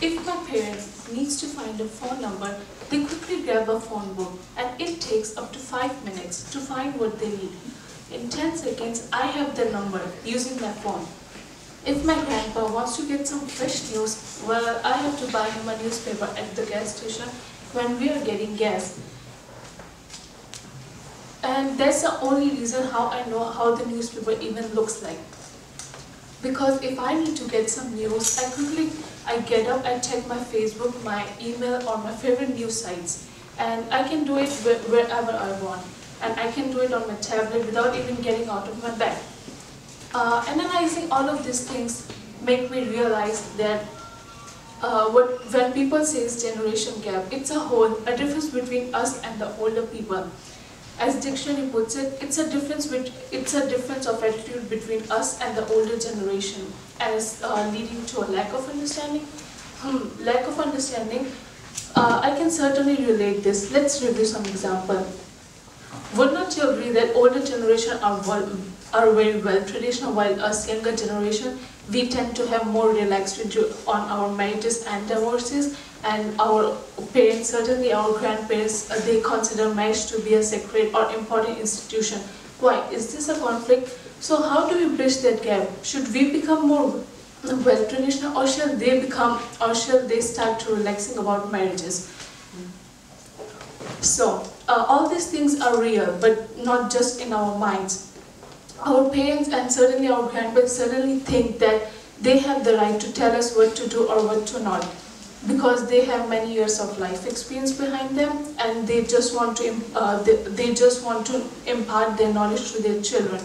If my parent needs to find a phone number, they quickly grab a phone book and it takes up to 5 minutes to find what they need. In 10 seconds, I have the number using my phone. If my grandpa wants to get some fresh news, well, I have to buy him a newspaper at the gas station when we are getting gas. And that's the only reason how I know how the newspaper even looks like. Because if I need to get some news, I get up and check my Facebook, my email, or my favorite news sites. And I can do it wherever I want. And I can do it on my tablet without even getting out of my bed. Analyzing all of these things make me realize that when people say generation gap, it's a difference between us and the older people. As dictionary puts it, it's a difference of attitude between us and the older generation, as leading to a lack of understanding. I can certainly relate this. Let's review some example. Would not you agree that older generation are very well traditional, while us younger generation, we tend to have more relaxed on our marriages and divorces, and our parents, certainly our grandparents, they consider marriage to be a sacred or important institution. Why? Is this a conflict? So how do we bridge that gap? Should we become more well traditional, or shall they start to relaxing about marriages? So all these things are real, but not just in our minds. Our parents and certainly our grandparents certainly think that they have the right to tell us what to do or what to not, because they have many years of life experience behind them, and they just want to impart their knowledge to their children.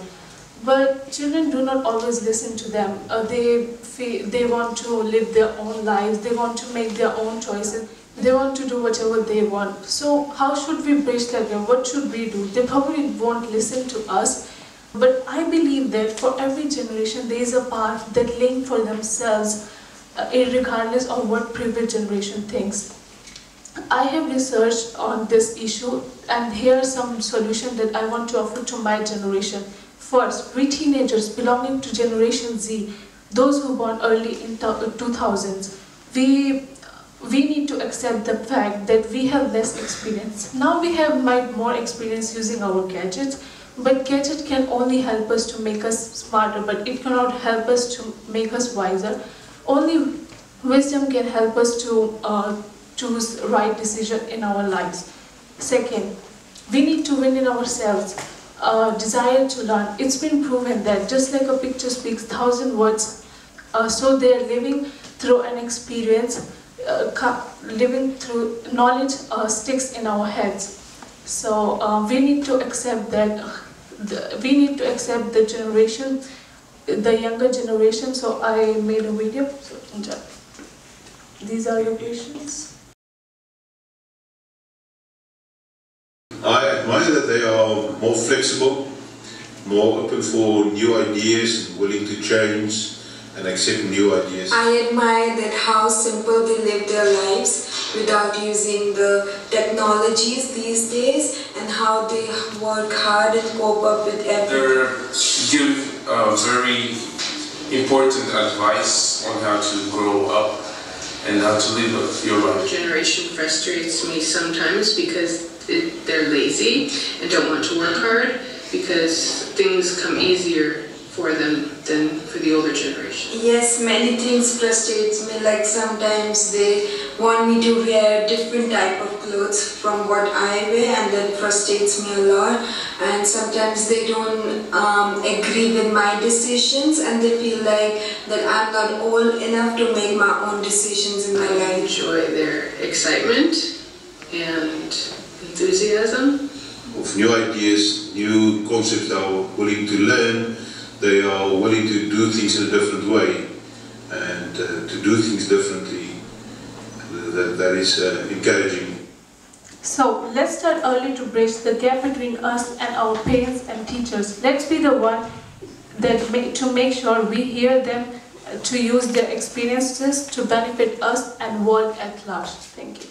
But children do not always listen to them. They want to live their own lives. They want to make their own choices. They want to do whatever they want. So how should we bridge that gap? What should we do? They probably won't listen to us. But I believe that for every generation there is a path that link for themselves, regardless of what previous generation thinks. I have researched on this issue, and here are some solutions that I want to offer to my generation. First, we teenagers belonging to Generation Z, those who born early in 2000s, we need to accept the fact that we have less experience. Now we have more experience using our gadgets, but gadget can only help us to make us smarter, but it cannot help us to make us wiser. Only wisdom can help us to choose right decision in our lives. Second, we need to win in ourselves. Desire to learn. It's been proven that just like a picture speaks 1,000 words, so they are living through an experience, living through knowledge sticks in our heads. So we need to accept that. We need to accept the generation, the younger generation. So I made a video. So enjoy. These are your questions. I admire that they are more flexible, more open for new ideas, and willing to change and accept new ideas. I admire that how simple they live their lives without using the technologies these days, and how they work hard and cope up with everything. They give very important advice on how to grow up and how to live your life. Generation frustrates me sometimes because they're lazy and don't want to work hard, because things come easier for them than for the older generation. Yes, many things frustrates me, like sometimes they want me to wear different type of clothes from what I wear, and that frustrates me a lot. And sometimes they don't agree with my decisions, and they feel like that I'm not old enough to make my own decisions in my life. I enjoy their excitement and enthusiasm. Of new ideas, new concepts they are willing to learn. They are willing to do things in a different way, and to do things differently. That is encouraging. So let's start early to bridge the gap between us and our parents and teachers. Let's be the one to make sure we hear them, to use their experiences to benefit us and world at large. Thank you.